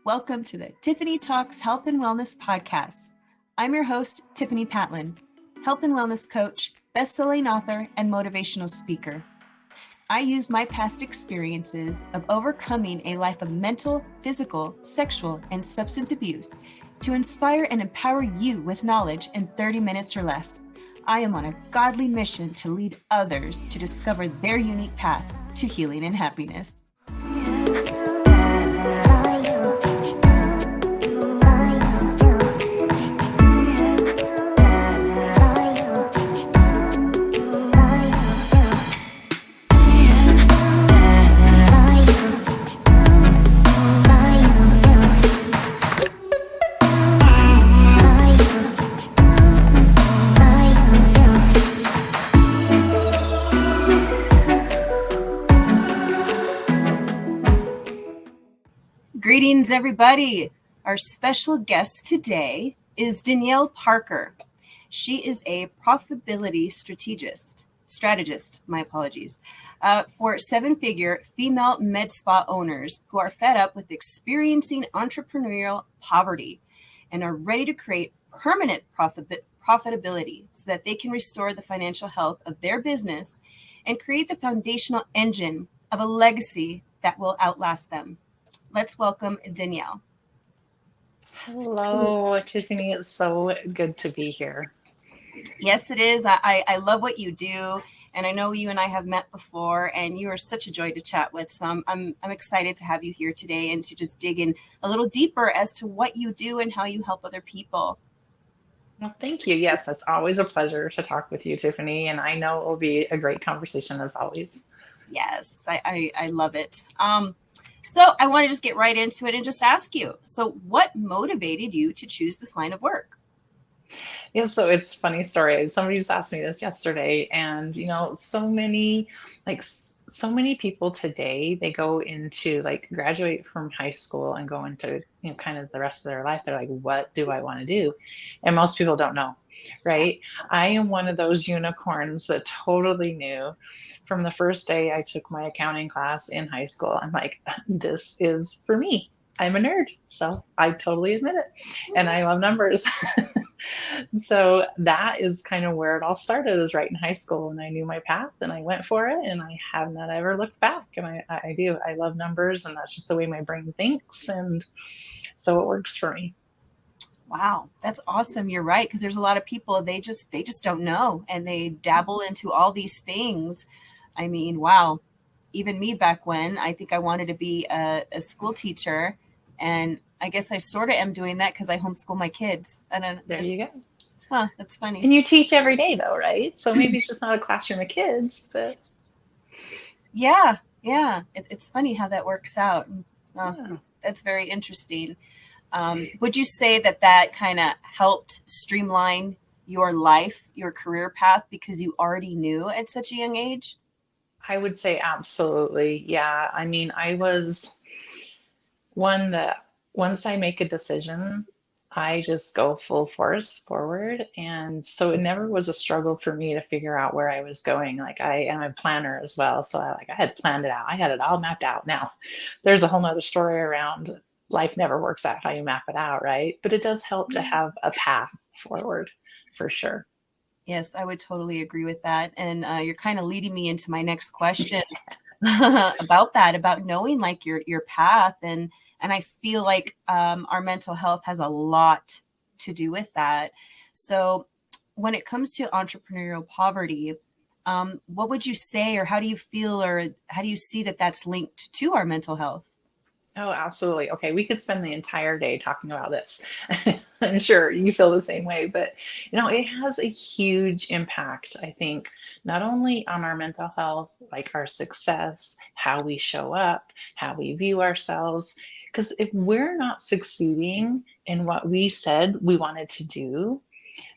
Welcome to the Tiffani Talks Health and Wellness Podcast. I'm your host, Tiffani Patlin, health and wellness coach, best-selling author, and motivational speaker. I use my past experiences of overcoming a life of mental, physical, sexual, and substance abuse to inspire and empower you with knowledge in 30 minutes or less. I am on a godly mission to lead others to discover their unique path to healing and happiness. Greetings, everybody. Our special guest today is Dannielle Parker. She is a profitability strategist, for seven-figure female med spa owners who are fed up with experiencing entrepreneurial poverty and are ready to create permanent profitability so that they can restore the financial health of their business and create the foundational engine of a legacy that will outlast them. Let's welcome Dannielle. Hello, Tiffani. It's so good to be here. Yes, it is. I love what you do. And I know you and I have met before, and you are such a joy to chat with. So I'm excited to have you here today and to just dig in a little deeper as to what you do and how you help other people. Well, thank you. Yes, it's always a pleasure to talk with you, Tiffani. And I know it will be a great conversation as always. Yes, I love it. So I want to just get right into it and just ask you, so what motivated you to choose this line of work? Yeah, so it's a funny story. Somebody just asked me this yesterday, and so many people today, they go into graduate from high school and go into kind of the rest of their life. They're like, what do I want to do? And most people don't know, right? I am one of those unicorns that totally knew from the first day I took my accounting class in high school. I'm like, this is for me. I'm a nerd, so I totally admit it. And I love numbers. So that is kind of where it all started, is right in high school. And I knew my path and I went for it, and I have not ever looked back. And I do. I love numbers, and that's just the way my brain thinks. And so it works for me. Wow, that's awesome. You're right. Because there's a lot of people, they just don't know, and they dabble into all these things. I mean, wow. Even me back when, I think I wanted to be a school teacher, and I guess I sort of am doing that because I homeschool my kids. And there you go. Huh, that's funny. And you teach every day though, right? So maybe it's just not a classroom of kids, but. Yeah. It's funny how that works out. Yeah. That's very interesting. Would you say that kind of helped streamline your life, your career path, because you already knew at such a young age? I would say absolutely. Yeah. I mean, I was one that once I make a decision, I just go full force forward. And so it never was a struggle for me to figure out where I was going. Like, I am a planner as well. So I had planned it out. I had it all mapped out. Now, there's a whole nother story around life never works out how you map it out, right? But it does help to have a path forward for sure. Yes, I would totally agree with that. And you're kind of leading me into my next question about knowing like your path. And I feel like our mental health has a lot to do with that. So when it comes to entrepreneurial poverty, what would you say, or how do you feel, or how do you see that that's linked to our mental health? Oh, absolutely. Okay, we could spend the entire day talking about this. I'm sure you feel the same way, but it has a huge impact, I think, not only on our mental health, like our success, how we show up, how we view ourselves. Because if we're not succeeding in what we said we wanted to do,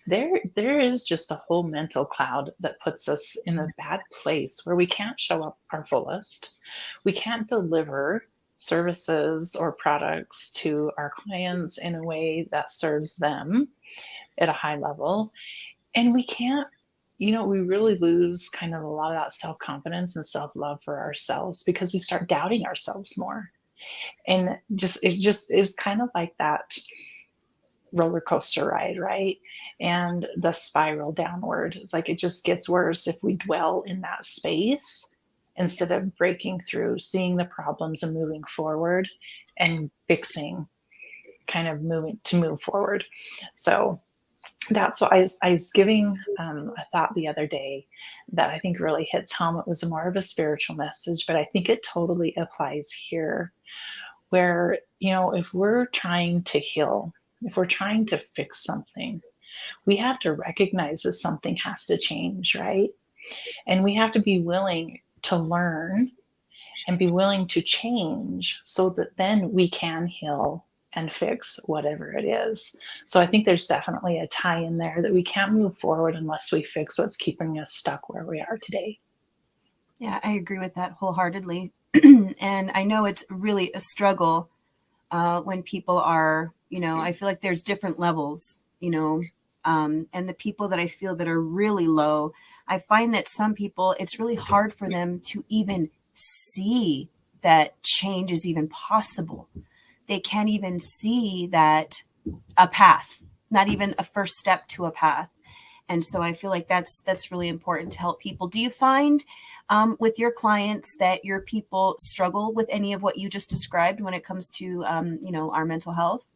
there is just a whole mental cloud that puts us in a bad place where we can't show up our fullest. We can't deliver services or products to our clients in a way that serves them at a high level. And we can't, we really lose kind of a lot of that self-confidence and self-love for ourselves because we start doubting ourselves more. And it just is kind of like that roller coaster ride, right? And the spiral downward. It's like it just gets worse if we dwell in that space instead of breaking through, seeing the problems and moving forward and fixing, kind of move forward. So that's what I was giving a thought the other day that I think really hits home. It was more of a spiritual message, but I think it totally applies here, where, if we're trying to heal, if we're trying to fix something, we have to recognize that something has to change, right? And we have to be willing to learn and be willing to change so that then we can heal and fix whatever it is. So I think there's definitely a tie in there that we can't move forward unless we fix what's keeping us stuck where we are today. Yeah, I agree with that wholeheartedly. And I know it's really a struggle when people are, I feel like there's different levels, and the people that I feel that are really low, I find that some people, it's really hard for them to even see that change is even possible. They can't even see that a path, not even a first step to a path. And so I feel like that's really important to help people. Do you find with your clients that your people struggle with any of what you just described when it comes to, our mental health?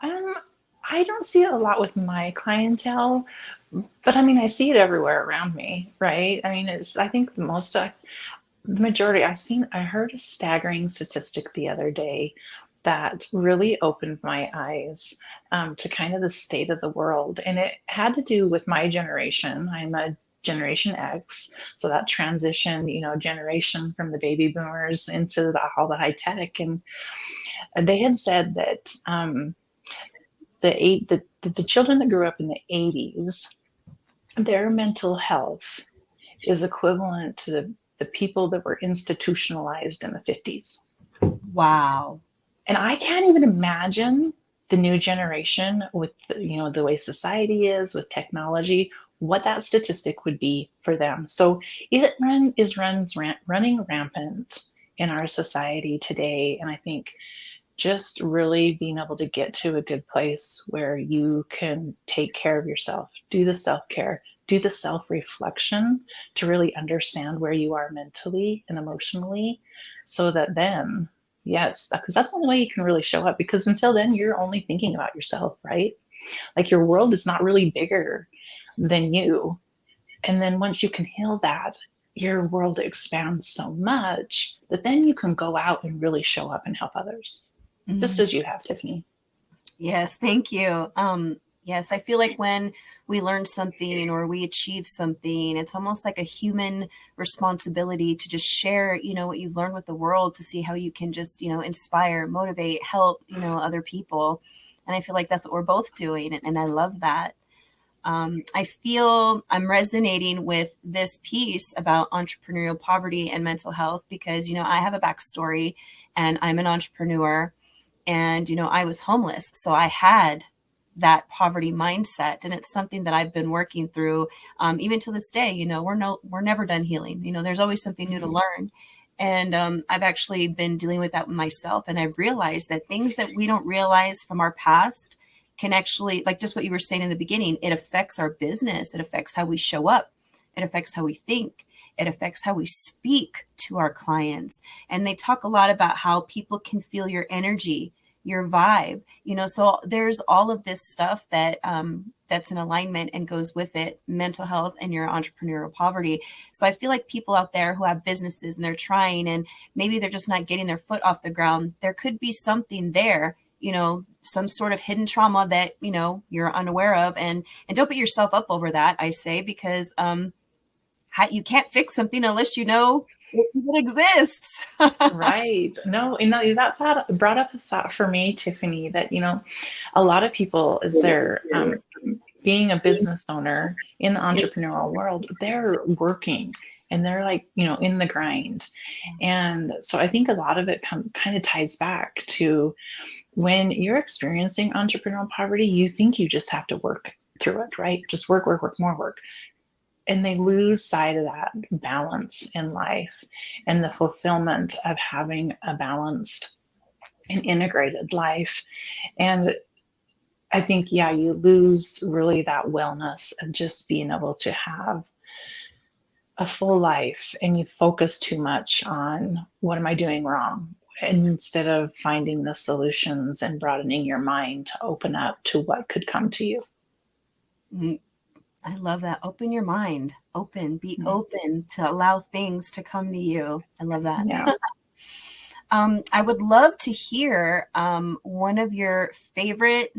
I don't see it a lot with my clientele, but I mean, I see it everywhere around me, right? I mean, I think the majority I heard a staggering statistic the other day that really opened my eyes to kind of the state of the world. And it had to do with my generation. I'm a Generation X. So that transition, generation from the baby boomers into all the high tech. And they had said that the children that grew up in the 80s, their mental health is equivalent to the people that were institutionalized in the 50s. Wow. And I can't even imagine the new generation with the way society is with technology, what that statistic would be for them. So it running rampant in our society today. And I think just really being able to get to a good place where you can take care of yourself, do the self-care, do the self-reflection to really understand where you are mentally and emotionally, so that then, yes, because that's the only way you can really show up, because until then you're only thinking about yourself, right? Like your world is not really bigger than you. And then once you can heal that, your world expands so much that then you can go out and really show up and help others. Just as you have, Tiffani. Yes, thank you. Yes, I feel like when we learn something or we achieve something, it's almost like a human responsibility to just share, what you've learned with the world, to see how you can just, inspire, motivate, help, other people. And I feel like that's what we're both doing. And I love that. I feel I'm resonating with this piece about entrepreneurial poverty and mental health because, I have a backstory and I'm an entrepreneur. And, I was homeless. So I had that poverty mindset. And it's something that I've been working through even to this day. We're never done healing. There's always something new to learn. And I've actually been dealing with that myself. And I've realized that things that we don't realize from our past can actually, like just what you were saying in the beginning, it affects our business. It affects how we show up. It affects how we think. It affects how we speak to our clients. And they talk a lot about how people can feel your energy, your vibe, so there's all of this stuff that that's in alignment and goes with it, mental health and your entrepreneurial poverty. So I feel like people out there who have businesses and they're trying and maybe they're just not getting their foot off the ground, there could be something there, some sort of hidden trauma that, you're unaware of, and don't beat yourself up over that, I say, because you can't fix something unless you know it exists. Right. No, that thought brought up a thought for me, Tiffani, that, a lot of people, as they're being a business owner in the entrepreneurial world, they're working and they're like, in the grind. And so I think a lot of it kind of ties back to when you're experiencing entrepreneurial poverty, you think you just have to work through it, right? Just work, more work. and they lose sight of that balance in life and the fulfillment of having a balanced and integrated life. And I think, yeah, you lose really that wellness of just being able to have a full life, and you focus too much on what am I doing wrong? And instead of finding the solutions and broadening your mind to open up to what could come to you. I love that. Open your mind. Be open to allow things to come to you. I love that. Yeah. I would love to hear one of your favorite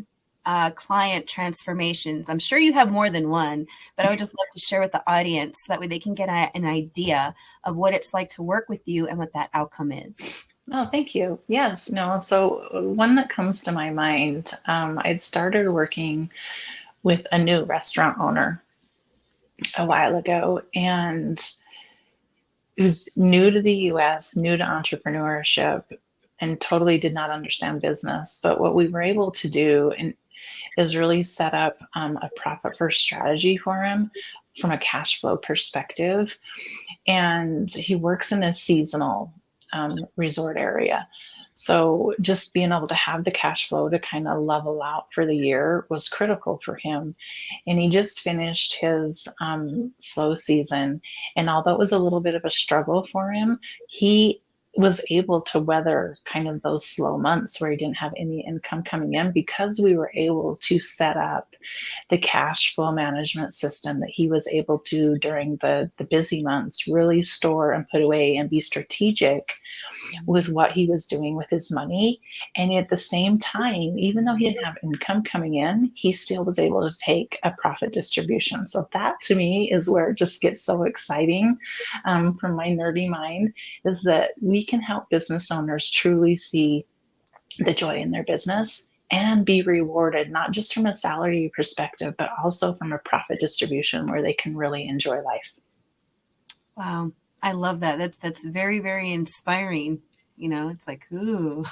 client transformations. I'm sure you have more than one, but I would just love to share with the audience so that way they can get an idea of what it's like to work with you and what that outcome is. Oh, thank you. Yes. No. So one that comes to my mind, I'd started working with a new restaurant owner a while ago, and it was new to the US, new to entrepreneurship, and totally did not understand business. But what we were able to do is really set up a profit first strategy for him from a cash flow perspective. And he works in a seasonal resort area. So just being able to have the cash flow to kind of level out for the year was critical for him. And he just finished his slow season. And although it was a little bit of a struggle for him, he was able to weather kind of those slow months where he didn't have any income coming in, because we were able to set up the cash flow management system that he was able to, during the busy months, really store and put away and be strategic with what he was doing with his money. And at the same time, even though he didn't have income coming in, he still was able to take a profit distribution. So that to me is where it just gets so exciting from my nerdy mind, is that we can help business owners truly see the joy in their business and be rewarded, not just from a salary perspective, but also from a profit distribution where they can really enjoy life. Wow. I love that. That's very, very inspiring. You know, it's like, ooh.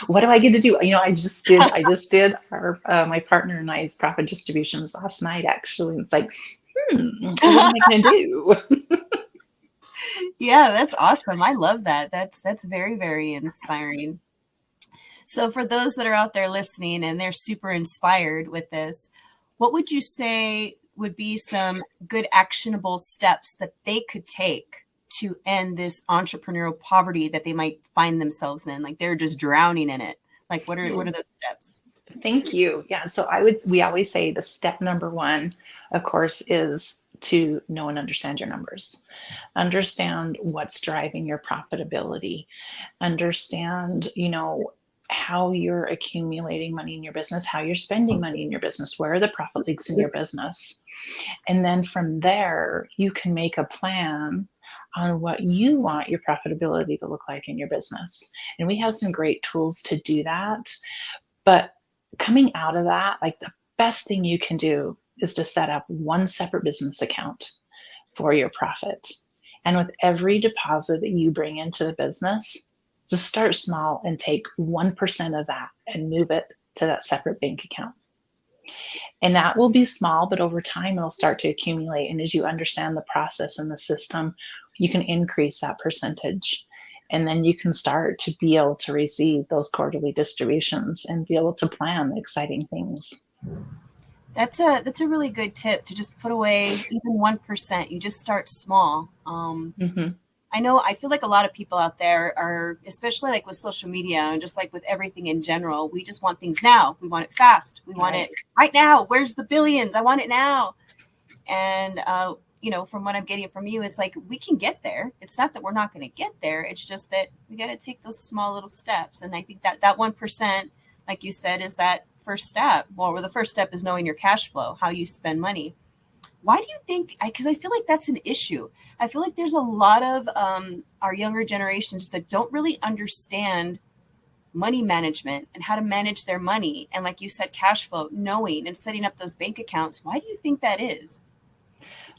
What do I get to do? You know, I just did our my partner and I's profit distributions last night, actually. It's like, what am I going to do? Yeah, that's awesome. I love that. That's very, very inspiring. So for those that are out there listening and they're super inspired with this, what would you say would be some good actionable steps that they could take to end this entrepreneurial poverty that they might find themselves in? Like they're just drowning in it. Like what are those steps? Thank you. Yeah. So we always say the step number one, of course, is to know and understand your numbers. Understand what's driving your profitability. Understand, how you're accumulating money in your business, how you're spending money in your business, where are the profit leaks in your business. And then from there, you can make a plan on what you want your profitability to look like in your business. And we have some great tools to do that. But coming out of that, like the best thing you can do is to set up one separate business account for your profit. And with every deposit that you bring into the business, just start small and take 1% of that and move it to that separate bank account. And that will be small, but over time it'll start to accumulate. And as you understand the process and the system, you can increase that percentage. And then you can start to be able to receive those quarterly distributions and be able to plan exciting things. That's a really good tip, to just put away even 1%. You just start small. I feel like a lot of people out there are, especially like with social media and just like with everything in general, we just want things now. We want it fast. We want it right now. Where's the billions? I want it now. And, from what I'm getting from you, it's like, we can get there. It's not that we're not going to get there. It's just that we got to take those small little steps. And I think that 1%, like you said, is that first step. Well, the first step is knowing your cash flow, how you spend money. Why do you think, because I feel like that's an issue. I feel like there's a lot of our younger generations that don't really understand money management and how to manage their money. And like you said, cash flow, knowing and setting up those bank accounts. Why do you think that is?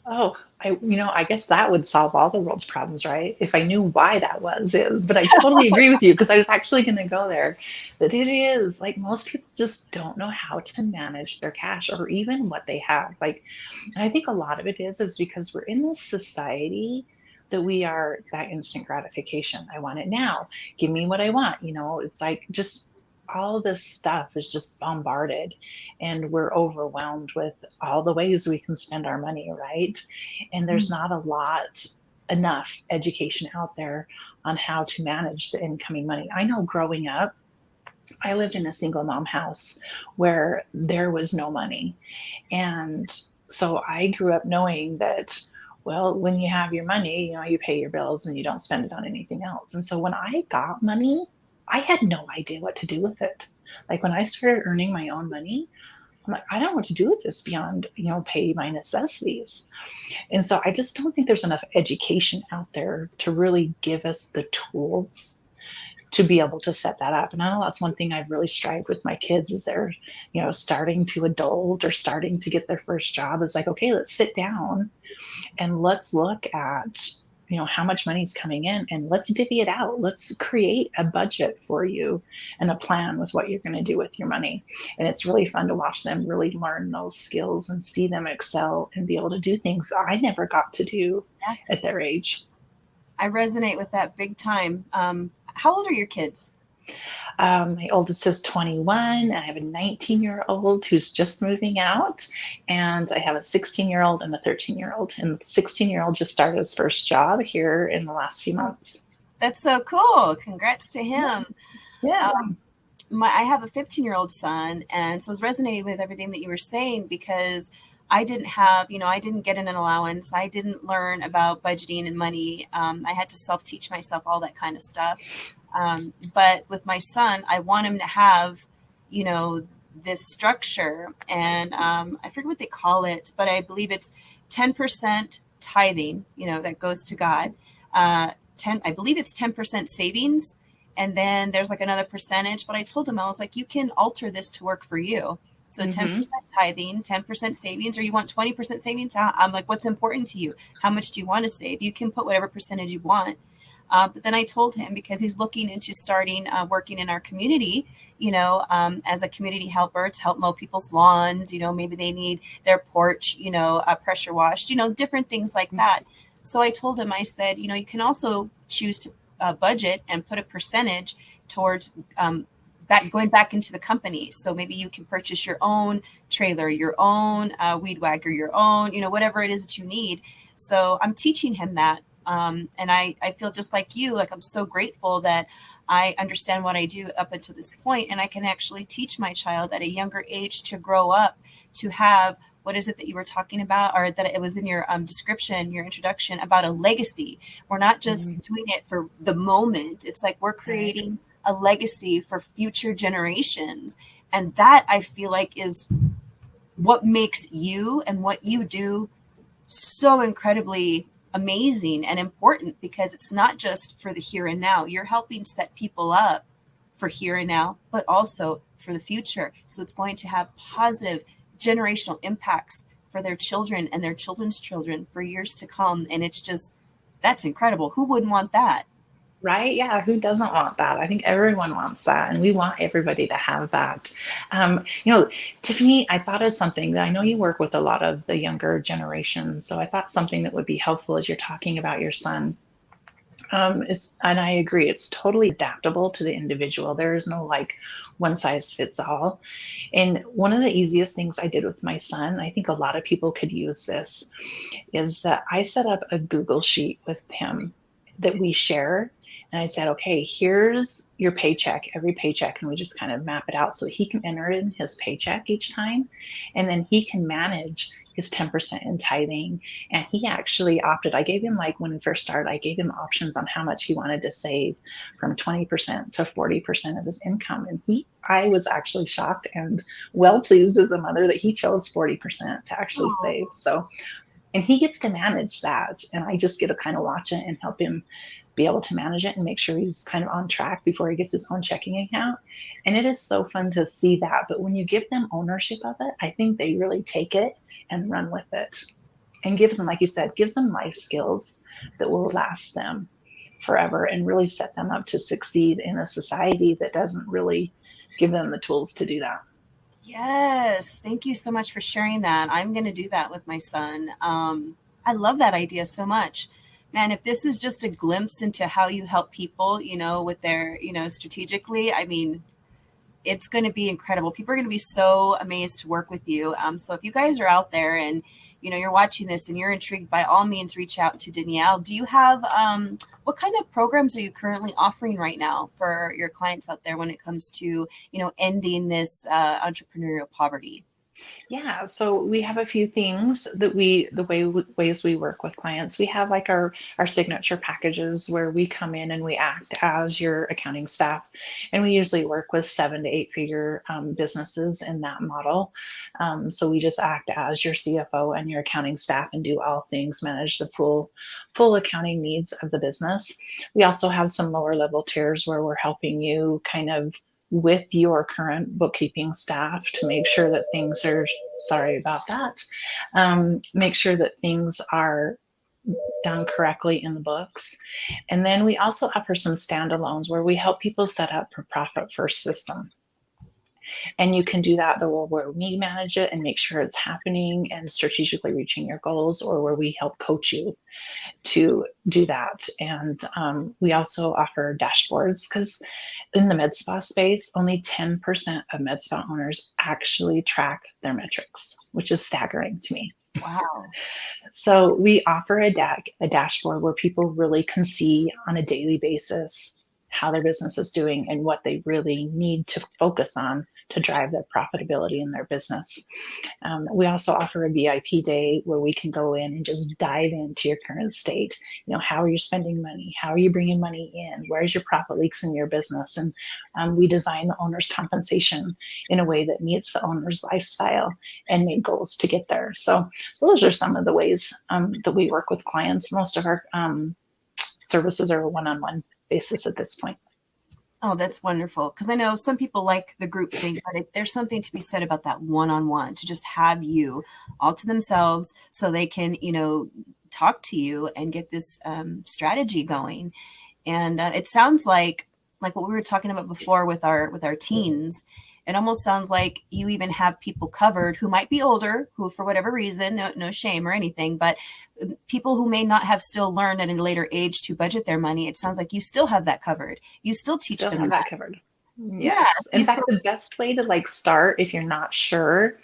I guess that would solve all the world's problems, right? If I knew why that was. But I totally agree with you because I was actually going to go there. But it is like most people just don't know how to manage their cash or even what they have. Like, and I think a lot of it is because we're in this society that we are that instant gratification. I want it now. Give me what I want. It's like just all this stuff is just bombarded and we're overwhelmed with all the ways we can spend our money, right? And there's not enough education out there on how to manage the incoming money. I know growing up, I lived in a single mom house where there was no money. And so I grew up knowing that, well, when you have your money, you pay your bills and you don't spend it on anything else. And so when I got money, I had no idea what to do with it. Like when I started earning my own money, I'm like, I don't know what to do with this beyond, pay my necessities. And so I just don't think there's enough education out there to really give us the tools to be able to set that up. And I know that's one thing I've really strived with my kids is they're, starting to adult or starting to get their first job is like, okay, let's sit down and let's look at, how much money is coming in and let's divvy it out. Let's create a budget for you and a plan with what you're going to do with your money. And it's really fun to watch them really learn those skills and see them excel and be able to do things I never got to do at their age. I resonate with that big time. How old are your kids? My oldest is 21. I have a 19-year-old who's just moving out, and I have a 16-year-old and a 13-year-old. And the 16-year-old just started his first job here in the last few months. That's so cool. Congrats to him. Yeah. I have a 15-year-old son, and so I was resonating with everything that you were saying because I didn't have, I didn't get an allowance. I didn't learn about budgeting and money. I had to self-teach myself all that kind of stuff. But with my son, I want him to have, this structure. And I forget what they call it, but I believe it's 10% tithing, that goes to God. I believe it's 10% savings. And then there's like another percentage. But I told him, I was like, you can alter this to work for you. So 10% tithing, 10% savings, or you want 20% savings? I'm like, what's important to you? How much do you want to save? You can put whatever percentage you want. But then I told him, because he's looking into starting working in our community, as a community helper to help mow people's lawns, maybe they need their porch, pressure washed, different things like that. So I told him, I said, you can also choose to budget and put a percentage towards going back into the company. So maybe you can purchase your own trailer, your own weed whacker, your own, whatever it is that you need. So I'm teaching him that. And I feel just like you, like I'm so grateful that I understand what I do up until this point, and I can actually teach my child at a younger age to grow up to have, what is it that you were talking about, or that it was in your description, your introduction, about a legacy. We're not just doing it for the moment. It's like we're creating a legacy for future generations. And that I feel like is what makes you and what you do so incredibly amazing and important, because it's not just for the here and now. You're helping set people up for here and now, but also for the future. So it's going to have positive generational impacts for their children and their children's children for years to come. And it's just, that's incredible. Who wouldn't want that? Right? Yeah. Who doesn't want that? I think everyone wants that. And we want everybody to have that. Tiffani, I thought of something that I know you work with a lot of the younger generation. So I thought something that would be helpful as you're talking about your son. And I agree, it's totally adaptable to the individual. There is no like one size fits all. And one of the easiest things I did with my son, I think a lot of people could use this, is that I set up a Google sheet with him that we share. And I said, okay, here's your paycheck, every paycheck. And we just kind of map it out so he can enter in his paycheck each time. And then he can manage his 10% in tithing. And he actually opted, I gave him, like when we first started, I gave him options on how much he wanted to save, from 20% to 40% of his income. And I was actually shocked and well pleased as a mother that he chose 40% to actually save. So, and he gets to manage that. And I just get to kind of watch it and help him be able to manage it and make sure he's kind of on track before he gets his own checking account. And it is so fun to see that. But when you give them ownership of it, I think they really take it and run with it. and gives them, like you said, gives them life skills that will last them forever and really set them up to succeed in a society that doesn't really give them the tools to do that. Yes. Thank you so much for sharing that. I'm going to do that with my son. I love that idea so much. Man, if this is just a glimpse into how you help people, with their, strategically, I mean, it's going to be incredible. People are going to be so amazed to work with you. So if you guys are out there and, you're watching this and you're intrigued, by all means, reach out to Danielle. Do you have, what kind of programs are you currently offering right now for your clients out there when it comes to, ending this entrepreneurial poverty? Yeah, so we have a few things that ways we work with clients. We have like our signature packages where we come in and we act as your accounting staff, and we usually work with 7 to 8 figure businesses in that model. So we just act as your CFO and your accounting staff and do all things, manage the full accounting needs of the business. We also have some lower level tiers where we're helping you kind of with your current bookkeeping staff to make sure that things are, sorry about that, make sure that things are done correctly in the books. And then we also offer some standalones where we help people set up a profit first system. And you can do that the way where we manage it and make sure it's happening and strategically reaching your goals, or where we help coach you to do that. And we also offer dashboards, because in the med spa space, only 10% of med spa owners actually track their metrics, which is staggering to me. Wow. So we offer a dashboard where people really can see on a daily basis how their business is doing and what they really need to focus on to drive their profitability in their business. We also offer a VIP day where we can go in and just dive into your current state. How are you spending money? How are you bringing money in? Where's your profit leaks in your business? And we design the owner's compensation in a way that meets the owner's lifestyle and make goals to get there. So those are some of the ways that we work with clients. Most of our services are a one-on-one basis at this point. Oh, that's wonderful. Because I know some people like the group thing, but there's something to be said about that one-on-one, to just have you all to themselves so they can, talk to you and get this strategy going. And it sounds like what we were talking about before with our teens. It almost sounds like you even have people covered who might be older, who for whatever reason, no shame or anything, but people who may not have still learned at a later age to budget their money. It sounds like you still have that covered. You still teach them have that covered. Yes. Yeah, in fact, the best way to start, if you're not sure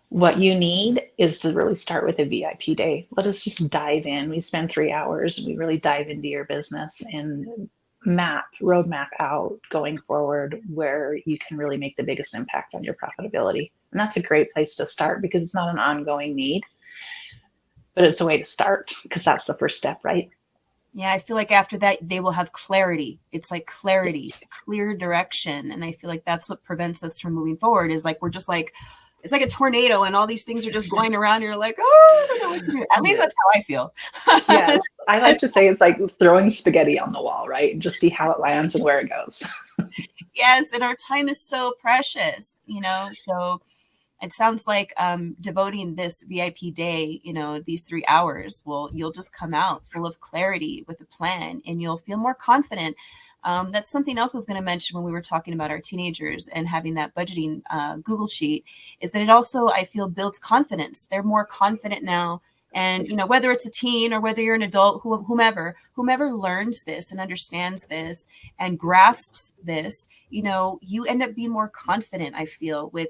what you need, is to really start with a VIP day. Let us just dive in. We spend 3 hours and we really dive into your business and roadmap out going forward where you can really make the biggest impact on your profitability. And that's a great place to start, because it's not an ongoing need, but it's a way to start, because that's the first step, right? Yeah, I feel like after that, they will have clarity. It's like clarity, yes. Clear direction. And I feel like that's what prevents us from moving forward, is we're just it's like a tornado and all these things are just going around. And you're like, oh, I don't know what to do. At least that's how I feel. Yes. I like to say it's like throwing spaghetti on the wall, right? And just see how it lands and where it goes. Yes. And our time is so precious, so it sounds like devoting this VIP day, these 3 hours, you'll just come out full of clarity with a plan, and you'll feel more confident. That's something else I was going to mention when we were talking about our teenagers and having that budgeting Google sheet, is that it also, I feel, builds confidence. They're more confident now. And, whether it's a teen or whether you're an adult, whomever learns this and understands this and grasps this, you end up being more confident, I feel, with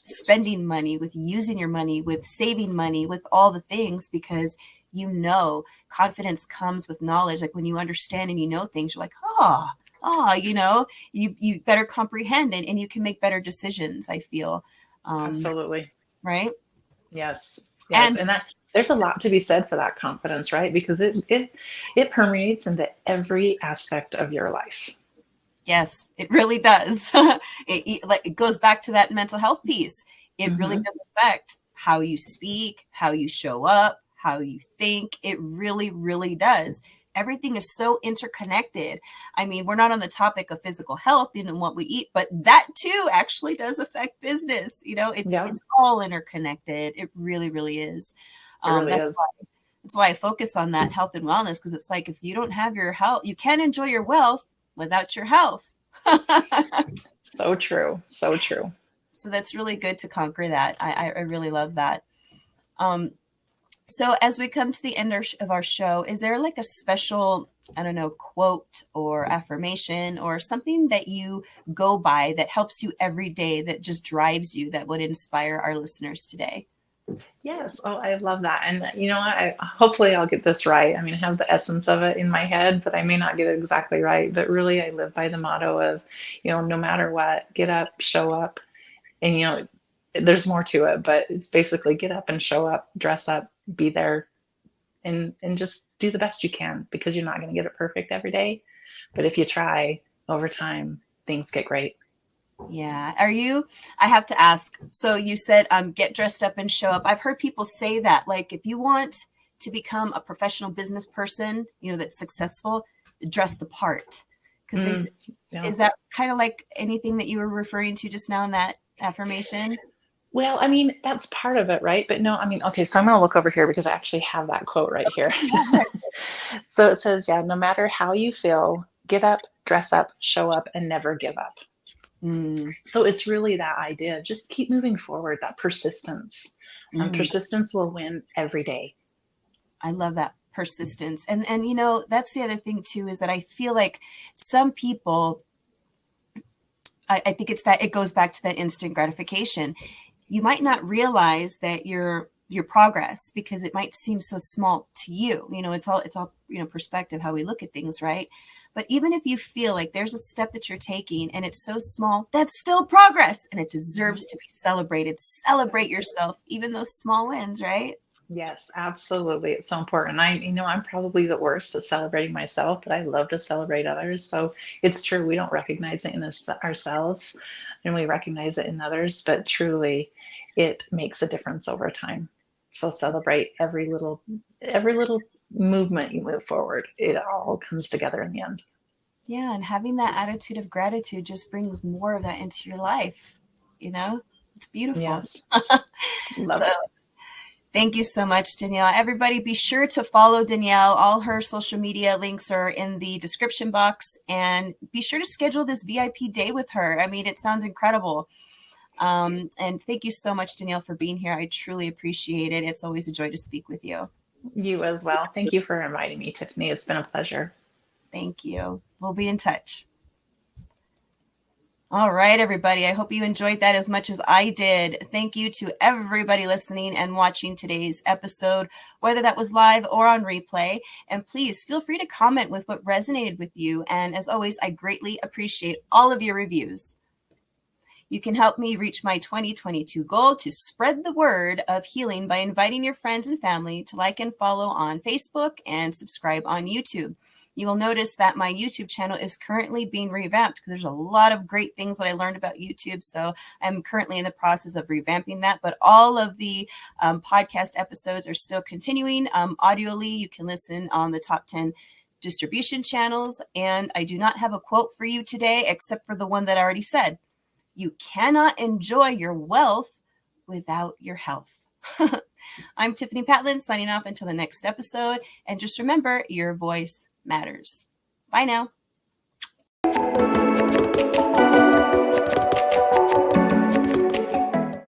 spending money, with using your money, with saving money, with all the things, because confidence comes with knowledge. Like when you understand and things, you're like, you better comprehend it, and you can make better decisions, I feel. Absolutely. Right? Yes. And that there's a lot to be said for that confidence, right? Because it permeates into every aspect of your life. Yes, it really does. It goes back to that mental health piece. It really does affect how you speak, how you show up, how you think. It really, really does. Everything is so interconnected. I mean, we're not on the topic of physical health, what we eat, but that too actually does affect business. It's all interconnected. It really, really is. It really is. That's why I focus on that health and wellness, because it's like, if you don't have your health, you can't enjoy your wealth without your health. So true. So true. So that's really good to conquer that. I really love that. So as we come to the end of our show, is there like a special, I don't know, quote or affirmation or something that you go by that helps you every day, that just drives you, that would inspire our listeners today? Yes. Oh, I love that. And you know, hopefully I'll get this right. I mean, I have the essence of it in my head, but I may not get it exactly right. But really, I live by the motto of, no matter what, get up, show up. And, there's more to it, but it's basically get up and show up, dress up, be there, and just do the best you can, because you're not going to get it perfect every day. But if you try, over time, things get great. Yeah. I have to ask, so you said, get dressed up and show up. I've heard people say that, like, if you want to become a professional business person, that's successful, dress the part. Because is that kind of like anything that you were referring to just now in that affirmation? Well, I mean, that's part of it, right? But no, I mean, okay, so I'm going to look over here because I actually have that quote right here. So it says, no matter how you feel, get up, dress up, show up, and never give up. So it's really that idea. Just keep moving forward, that persistence. Persistence will win every day. I love that, persistence. And that's the other thing too, is that I feel like some people, I think it's that it goes back to that instant gratification. You might not realize that your progress, because it might seem so small to you. It's all perspective, how we look at things, right? But even if you feel like there's a step that you're taking and it's so small, that's still progress, and it deserves to be celebrated. Celebrate yourself, even those small wins, right? Yes, absolutely. It's so important. I'm probably the worst at celebrating myself, but I love to celebrate others. So it's true. We don't recognize it in ourselves, and we recognize it in others, but truly it makes a difference over time. So celebrate every little movement you move forward. It all comes together in the end. Yeah. And having that attitude of gratitude just brings more of that into your life. It's beautiful. Yes. Love it. Thank you so much, Danielle. Everybody, be sure to follow Danielle. All her social media links are in the description box, and be sure to schedule this VIP day with her. I mean, it sounds incredible. And thank you so much, Danielle, for being here. I truly appreciate it. It's always a joy to speak with you. You as well. Thank you for inviting me, Tiffani. It's been a pleasure. Thank you. We'll be in touch. All right, everybody. I hope you enjoyed that as much as I did. Thank you to everybody listening and watching today's episode, whether that was live or on replay. And please feel free to comment with what resonated with you. And as always, I greatly appreciate all of your reviews. You can help me reach my 2022 goal to spread the word of healing by inviting your friends and family to like and follow on Facebook and subscribe on YouTube. You will notice that my YouTube channel is currently being revamped, because there's a lot of great things that I learned about YouTube. So I'm currently in the process of revamping that, but all of the podcast episodes are still continuing. Audioly, you can listen on the top 10 distribution channels. And I do not have a quote for you today, except for the one that I already said. You cannot enjoy your wealth without your health. I'm Tiffani Patlin, signing off until the next episode. And just remember, your voice matters. Bye now.